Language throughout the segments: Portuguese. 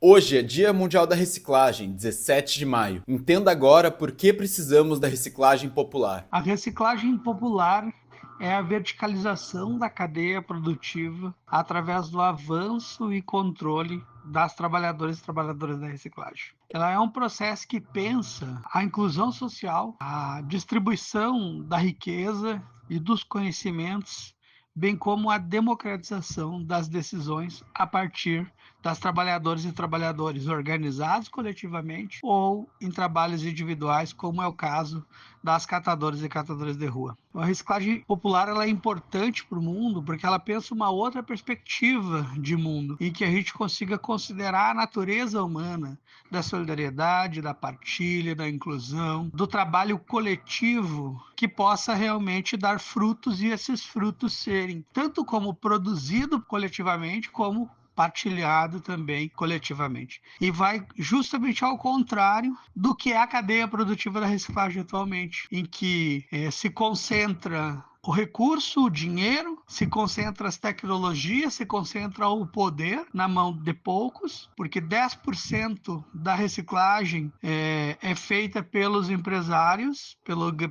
Hoje é Dia Mundial da Reciclagem, 17 de maio. Entenda agora por que precisamos da reciclagem popular. A reciclagem popular é a verticalização da cadeia produtiva através do avanço e controle das trabalhadoras e trabalhadoras da reciclagem. Ela é um processo que pensa a inclusão social, a distribuição da riqueza e dos conhecimentos, bem como a democratização das decisões a partir das trabalhadoras e trabalhadores organizados coletivamente ou em trabalhos individuais, como é o caso das catadoras e catadores de rua. A reciclagem popular ela é importante para o mundo porque ela pensa uma outra perspectiva de mundo, em que a gente consiga considerar a natureza humana, da solidariedade, da partilha, da inclusão, do trabalho coletivo que possa realmente dar frutos e esses frutos serem tanto como produzido coletivamente como partilhado também coletivamente. E vai justamente ao contrário do que é a cadeia produtiva da reciclagem atualmente, em que se concentra o recurso, o dinheiro, se concentra as tecnologias, se concentra o poder na mão de poucos, porque 10% da reciclagem é feita pelos empresários,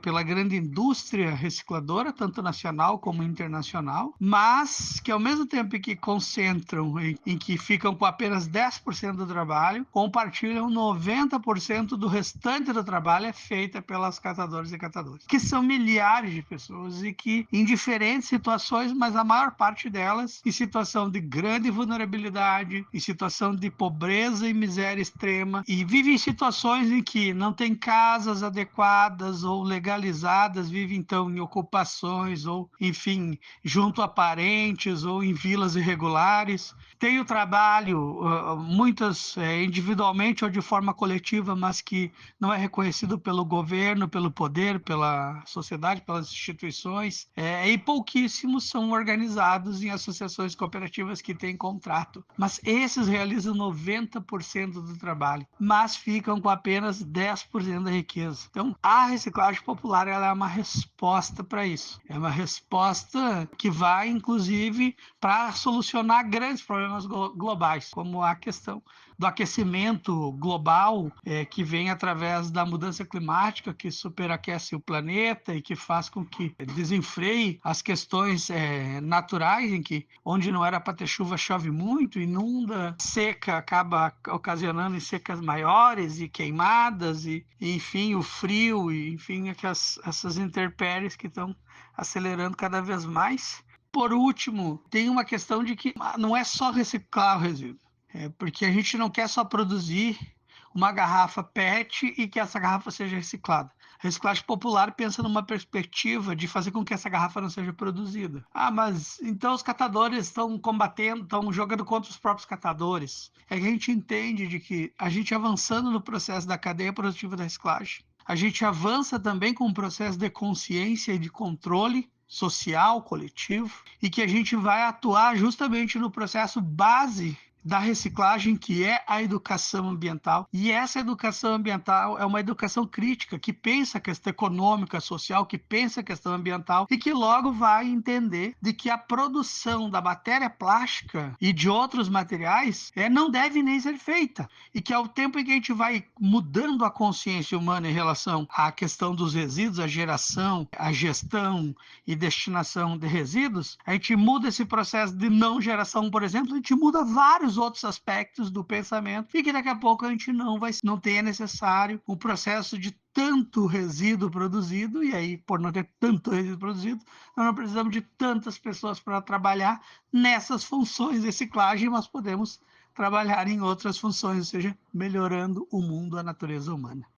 pela grande indústria recicladora, tanto nacional como internacional, mas que ao mesmo tempo que concentram em que ficam com apenas 10% do trabalho, compartilham 90% do restante do trabalho é feita pelas catadoras e catadores, que são milhares de pessoas e que em diferentes situações, mas a maior parte delas em situação de grande vulnerabilidade, em situação de pobreza e miséria extrema, e vivem em situações em que não tem casas adequadas ou legalizadas, vivem então em ocupações ou, enfim, junto a parentes ou em vilas irregulares. Tem o trabalho, muitas individualmente ou de forma coletiva, mas que não é reconhecido pelo governo, pelo poder, pela sociedade, pelas instituições, e pouquíssimos são organizados em associações cooperativas que têm contrato. Mas esses realizam 90% do trabalho, mas ficam com apenas 10% da riqueza. Então, a reciclagem popular ela é uma resposta para isso. É uma resposta que vai, inclusive, para solucionar grandes problemas globais, como a questão do aquecimento global, que vem através da mudança climática, que superaquece o planeta e que faz com que desenfreie as questões naturais, em que onde não era para ter chuva, chove muito, inunda, seca acaba ocasionando secas maiores e queimadas, e enfim, o frio, e enfim, essas intempéries que estão acelerando cada vez mais. Por último, tem uma questão de que não é só reciclar o resíduo, porque a gente não quer só produzir uma garrafa PET e que essa garrafa seja reciclada. A reciclagem popular pensa numa perspectiva de fazer com que essa garrafa não seja produzida. Ah, mas então os catadores estão combatendo, estão jogando contra os próprios catadores. É que a gente entende de que a gente avançando no processo da cadeia produtiva da reciclagem, a gente avança também com um processo de consciência e de controle social, coletivo, e que a gente vai atuar justamente no processo base da reciclagem, que é a educação ambiental. E essa educação ambiental é uma educação crítica, que pensa a questão econômica, social, que pensa a questão ambiental e que logo vai entender de que a produção da matéria plástica e de outros materiais não deve nem ser feita. E que ao tempo em que a gente vai mudando a consciência humana em relação à questão dos resíduos, a geração, a gestão e destinação de resíduos, a gente muda esse processo de não geração, por exemplo, a gente muda vários outros aspectos do pensamento e que daqui a pouco a gente não tenha necessário um processo de tanto resíduo produzido, e aí, por não ter tanto resíduo produzido, nós não precisamos de tantas pessoas para trabalhar nessas funções de reciclagem, mas podemos trabalhar em outras funções, ou seja, melhorando o mundo, a natureza humana.